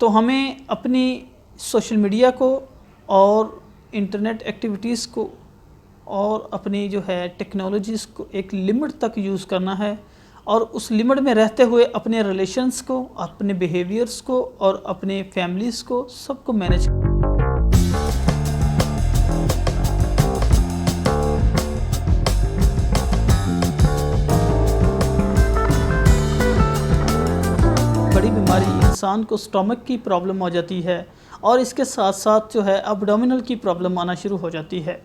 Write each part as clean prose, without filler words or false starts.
تو ہمیں اپنی سوشل میڈیا کو اور انٹرنیٹ ایکٹیویٹیز کو اور اپنی جو ہے ٹیکنالوجیز کو ایک لمٹ تک یوز کرنا ہے، اور اس لمٹ میں رہتے ہوئے اپنے ریلیشنز کو، اپنے بیہیویئرز کو اور اپنے فیملیز کو سب کو مینیج کرنا۔ بڑی بیماری انسان کو سٹامک کی پرابلم ہو جاتی ہے، اور اس کے ساتھ ساتھ جو ہے ابڈومینل کی پرابلم آنا شروع ہو جاتی ہے۔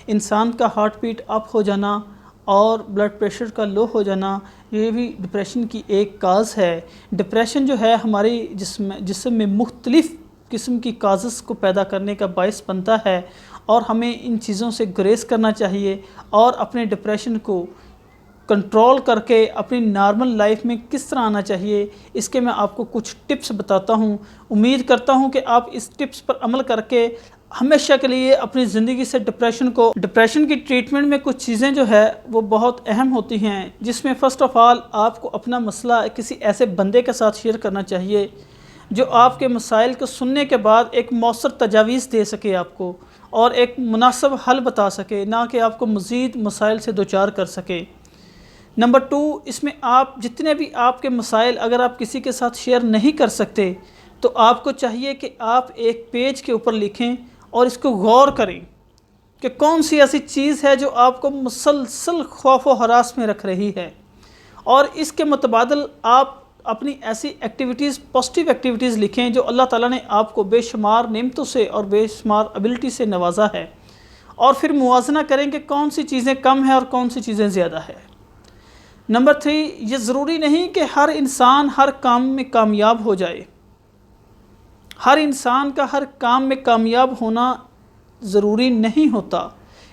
انسان کا ہارٹ بیٹ اپ ہو جانا اور بلڈ پریشر کا لو ہو جانا، یہ بھی ڈپریشن کی ایک کاز ہے۔ ڈپریشن جو ہے ہماری جسم میں مختلف قسم کی کازز کو پیدا کرنے کا باعث بنتا ہے، اور ہمیں ان چیزوں سے گریز کرنا چاہیے اور اپنے ڈپریشن کو کنٹرول کر کے اپنی نارمل لائف میں کس طرح آنا چاہیے، اس کے میں آپ کو کچھ ٹپس بتاتا ہوں۔ امید کرتا ہوں کہ آپ اس ٹپس پر عمل کر کے ہمیشہ کے لیے اپنی زندگی سے ڈپریشن کی ٹریٹمنٹ میں کچھ چیزیں جو ہے وہ بہت اہم ہوتی ہیں، جس میں فرسٹ آف آل آپ کو اپنا مسئلہ کسی ایسے بندے کے ساتھ شیئر کرنا چاہیے جو آپ کے مسائل کو سننے کے بعد ایک مؤثر تجاویز دے سکے آپ کو، اور ایک مناسب حل بتا سکے، نہ کہ آپ کو مزید مسائل سے دوچار کر سکے۔ نمبر 2، اس میں آپ جتنے بھی آپ کے مسائل اگر آپ کسی کے ساتھ شیئر نہیں کر سکتے تو آپ کو چاہیے کہ آپ ایک پیج کے اوپر لکھیں اور اس کو غور کریں کہ کون سی ایسی چیز ہے جو آپ کو مسلسل خوف و ہراس میں رکھ رہی ہے، اور اس کے متبادل آپ اپنی ایسی ایکٹیویٹیز، پازیٹیو ایکٹیویٹیز لکھیں جو اللہ تعالیٰ نے آپ کو بے شمار نعمتوں سے اور بے شمار ابیلٹی سے نوازا ہے، اور پھر موازنہ کریں کہ کون سی چیزیں کم ہیں اور کون سی چیزیں زیادہ ہے۔ نمبر 3، یہ ضروری نہیں کہ ہر انسان ہر کام میں کامیاب ہو جائے۔ ہر انسان کا ہر کام میں کامیاب ہونا ضروری نہیں ہوتا،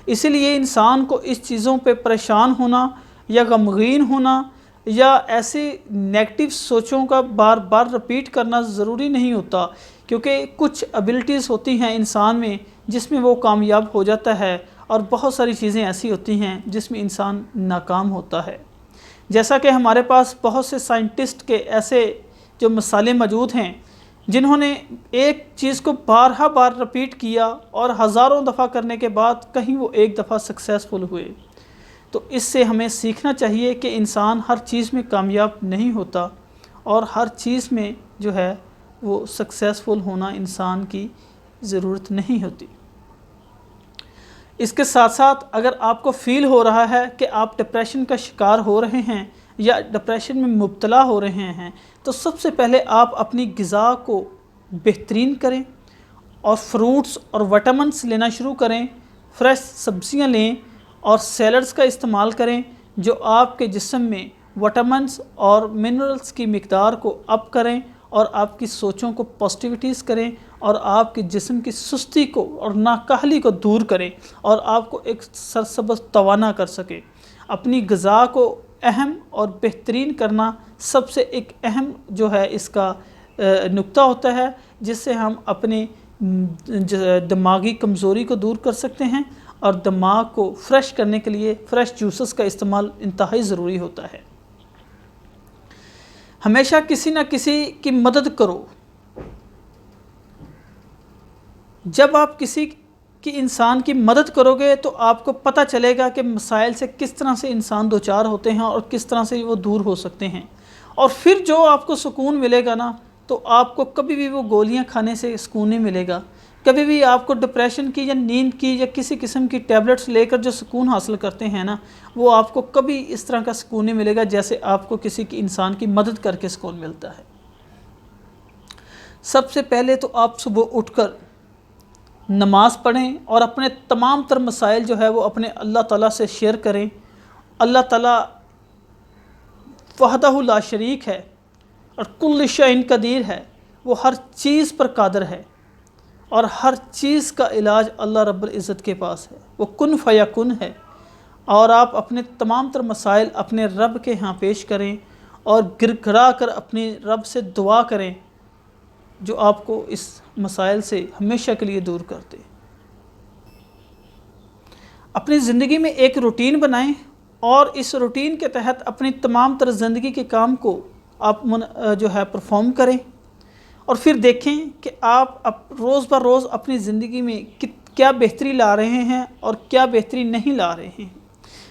اسی لیے انسان کو اس چیزوں پہ پریشان ہونا یا غمگین ہونا یا ایسی نیگیٹو سوچوں کا بار بار رپیٹ کرنا ضروری نہیں ہوتا، کیونکہ کچھ ابیلٹیز ہوتی ہیں انسان میں جس میں وہ کامیاب ہو جاتا ہے، اور بہت ساری چیزیں ایسی ہوتی ہیں جس میں انسان ناکام ہوتا ہے۔ جیسا کہ ہمارے پاس بہت سے سائنٹسٹ کے ایسے جو مثالیں موجود ہیں جنہوں نے ایک چیز کو بارہا بار رپیٹ کیا اور ہزاروں دفعہ کرنے کے بعد کہیں وہ ایک دفعہ سکسیسفل ہوئے۔ تو اس سے ہمیں سیکھنا چاہیے کہ انسان ہر چیز میں کامیاب نہیں ہوتا، اور ہر چیز میں جو ہے وہ سکسیسفل ہونا انسان کی ضرورت نہیں ہوتی۔ اس کے ساتھ ساتھ اگر آپ کو فیل ہو رہا ہے کہ آپ ڈپریشن کا شکار ہو رہے ہیں یا ڈپریشن میں مبتلا ہو رہے ہیں، تو سب سے پہلے آپ اپنی غذا کو بہترین کریں اور فروٹس اور وٹامنس لینا شروع کریں، فریش سبزیاں لیں اور سیلڈز کا استعمال کریں جو آپ کے جسم میں وٹامنس اور منرلز کی مقدار کو اپ کریں اور آپ کی سوچوں کو پازیٹیوٹیز کریں اور آپ کے جسم کی سستی کو اور ناکاہلی کو دور کریں اور آپ کو ایک سرسبز توانا کر سکے۔ اپنی غذا کو اہم اور بہترین کرنا سب سے ایک اہم جو ہے اس کا نقطہ ہوتا ہے، جس سے ہم اپنے دماغی کمزوری کو دور کر سکتے ہیں، اور دماغ کو فریش کرنے کے لیے فریش جوسز کا استعمال انتہائی ضروری ہوتا ہے۔ ہمیشہ کسی نہ کسی کی مدد کرو۔ جب آپ کسی کی انسان کی مدد کرو گے تو آپ کو پتہ چلے گا کہ مسائل سے کس طرح سے انسان دوچار ہوتے ہیں اور کس طرح سے وہ دور ہو سکتے ہیں، اور پھر جو آپ کو سکون ملے گا نا، تو آپ کو کبھی بھی وہ گولیاں کھانے سے سکون نہیں ملے گا، کبھی بھی آپ کو ڈپریشن کی یا نیند کی یا کسی قسم کی ٹیبلٹس لے کر جو سکون حاصل کرتے ہیں نا، وہ آپ کو کبھی اس طرح کا سکون نہیں ملے گا جیسے آپ کو کسی کی انسان کی مدد کر کے سکون ملتا ہے۔ سب سے پہلے تو آپ صبح اٹھ کر نماز پڑھیں اور اپنے تمام تر مسائل جو ہے وہ اپنے اللہ تعالیٰ سے شیئر کریں۔ اللہ تعالیٰ وحدہ لا شریک ہے اور کل شیء قدیر ہے، وہ ہر چیز پر قادر ہے، اور ہر چیز کا علاج اللہ رب العزت کے پاس ہے، وہ کن فیکن ہے، اور آپ اپنے تمام تر مسائل اپنے رب کے ہاں پیش کریں اور گر گرا کر اپنے رب سے دعا کریں جو آپ کو اس مسائل سے ہمیشہ کے لیے دور کرتے۔ اپنی زندگی میں ایک روٹین بنائیں اور اس روٹین کے تحت اپنی تمام تر زندگی کے کام کو آپ جو ہے پرفارم کریں، اور پھر دیکھیں کہ آپ روز بہ روز اپنی زندگی میں کیا بہتری لا رہے ہیں اور کیا بہتری نہیں لا رہے ہیں۔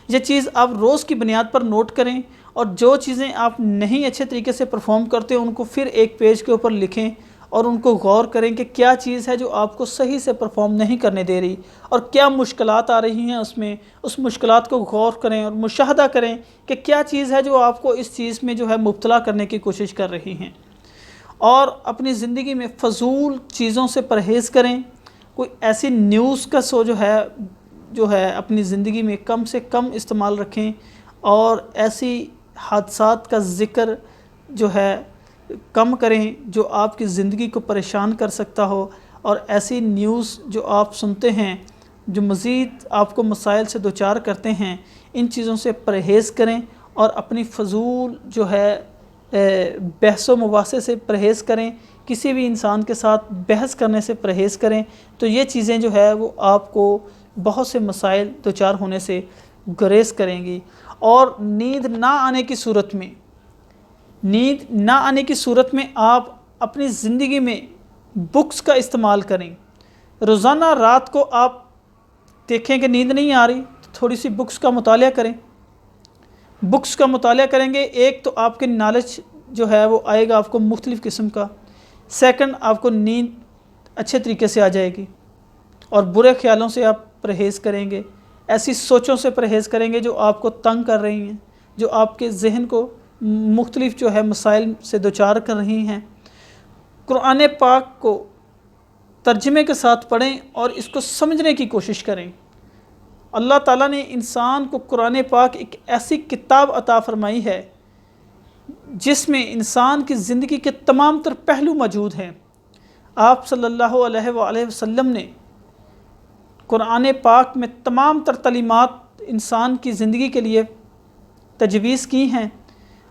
یہ چیز آپ روز کی بنیاد پر نوٹ کریں، اور جو چیزیں آپ نہیں اچھے طریقے سے پرفارم کرتے ان کو پھر ایک پیج کے اوپر لکھیں اور ان کو غور کریں کہ کیا چیز ہے جو آپ کو صحیح سے پرفارم نہیں کرنے دے رہی، اور کیا مشکلات آ رہی ہیں اس مشکلات کو غور کریں اور مشاہدہ کریں کہ کیا چیز ہے جو آپ کو اس چیز میں جو ہے مبتلا کرنے کی کوشش کر رہی ہیں۔ اور اپنی زندگی میں فضول چیزوں سے پرہیز کریں، کوئی ایسی نیوز کا جو ہے اپنی زندگی میں کم سے کم استعمال رکھیں، اور ایسی حادثات کا ذکر جو ہے کم کریں جو آپ کی زندگی کو پریشان کر سکتا ہو، اور ایسی نیوز جو آپ سنتے ہیں جو مزید آپ کو مسائل سے دوچار کرتے ہیں، ان چیزوں سے پرہیز کریں، اور اپنی فضول جو ہے بحث و مباحثے سے پرہیز کریں، کسی بھی انسان کے ساتھ بحث کرنے سے پرہیز کریں، تو یہ چیزیں جو ہے وہ آپ کو بہت سے مسائل دوچار ہونے سے گریز کریں گی۔ اور نیند نہ آنے کی صورت میں آپ اپنی زندگی میں بکس کا استعمال کریں۔ روزانہ رات کو آپ دیکھیں کہ نیند نہیں آ رہی تو تھوڑی سی بکس کا مطالعہ کریں۔ بکس کا مطالعہ کریں گے، ایک تو آپ کے نالج جو ہے وہ آئے گا آپ کو مختلف قسم کا، سیکنڈ آپ کو نیند اچھے طریقے سے آ جائے گی، اور برے خیالوں سے آپ پرہیز کریں گے، ایسی سوچوں سے پرہیز کریں گے جو آپ کو تنگ کر رہی ہیں، جو آپ کے ذہن کو مختلف جو ہے مسائل سے دوچار کر رہی ہیں۔ قرآن پاک کو ترجمے کے ساتھ پڑھیں اور اس کو سمجھنے کی کوشش کریں۔ اللہ تعالیٰ نے انسان کو قرآن پاک ایک ایسی کتاب عطا فرمائی ہے جس میں انسان کی زندگی کے تمام تر پہلو موجود ہیں۔ آپ صلی اللہ علیہ وآلہ وسلم نے قرآن پاک میں تمام تر تعلیمات انسان کی زندگی کے لیے تجویز کی ہیں،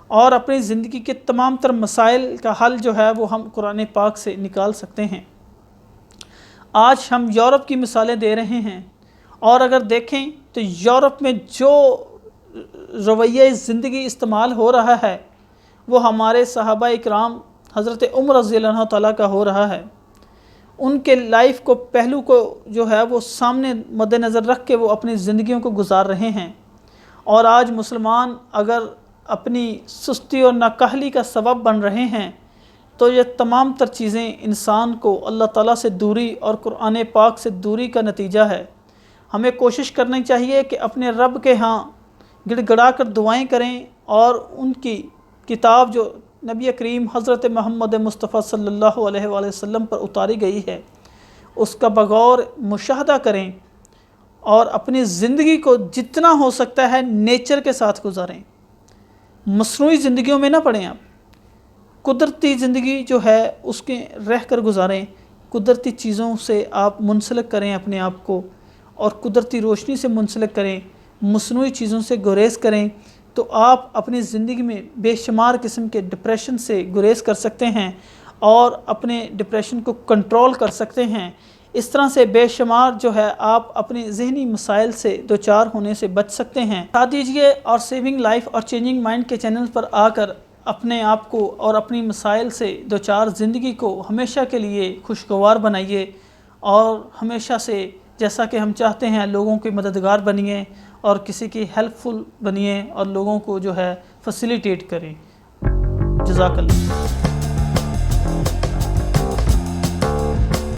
اور اپنی زندگی کے تمام تر مسائل کا حل جو ہے وہ ہم قرآن پاک سے نکال سکتے ہیں۔ آج ہم یورپ کی مثالیں دے رہے ہیں، اور اگر دیکھیں تو یورپ میں جو رویہ زندگی استعمال ہو رہا ہے وہ ہمارے صحابہ اکرام حضرت عمر رضی اللہ تعالیٰ کا ہو رہا ہے۔ ان کے لائف کو پہلو کو جو ہے وہ سامنے مد نظر رکھ کے وہ اپنی زندگیوں کو گزار رہے ہیں، اور آج مسلمان اگر اپنی سستی اور ناکاہلی کا سبب بن رہے ہیں تو یہ تمام تر چیزیں انسان کو اللہ تعالیٰ سے دوری اور قرآن پاک سے دوری کا نتیجہ ہے۔ ہمیں کوشش کرنی چاہیے کہ اپنے رب کے ہاں گڑ گڑا کر دعائیں کریں، اور ان کی کتاب جو نبی کریم حضرت محمد مصطفیٰ صلی اللہ علیہ وآلہ وسلم پر اتاری گئی ہے اس کا بغور مشاہدہ کریں، اور اپنی زندگی کو جتنا ہو سکتا ہے نیچر کے ساتھ گزاریں۔ مصنوعی زندگیوں میں نہ پڑیں، آپ قدرتی زندگی جو ہے اس کے رہ کر گزاریں، قدرتی چیزوں سے آپ منسلک کریں اپنے آپ کو، اور قدرتی روشنی سے منسلک کریں، مصنوعی چیزوں سے گریز کریں، تو آپ اپنی زندگی میں بے شمار قسم کے ڈپریشن سے گریز کر سکتے ہیں اور اپنے ڈپریشن کو کنٹرول کر سکتے ہیں۔ اس طرح سے بے شمار جو ہے آپ اپنی ذہنی مسائل سے دوچار ہونے سے بچ سکتے ہیں۔ ساتھ دیجیے اور سیونگ لائف اور چینجنگ مائنڈ کے چینل پر آ کر اپنے آپ کو اور اپنی مسائل سے دوچار زندگی کو ہمیشہ کے لیے خوشگوار بنائیے، اور ہمیشہ سے جیسا کہ ہم چاہتے ہیں لوگوں کے مددگار بنیے، اور کسی کی ہیلپ فل بنیے، اور لوگوں کو جو ہے فیسیلیٹیٹ کریں۔ جزاک اللہ۔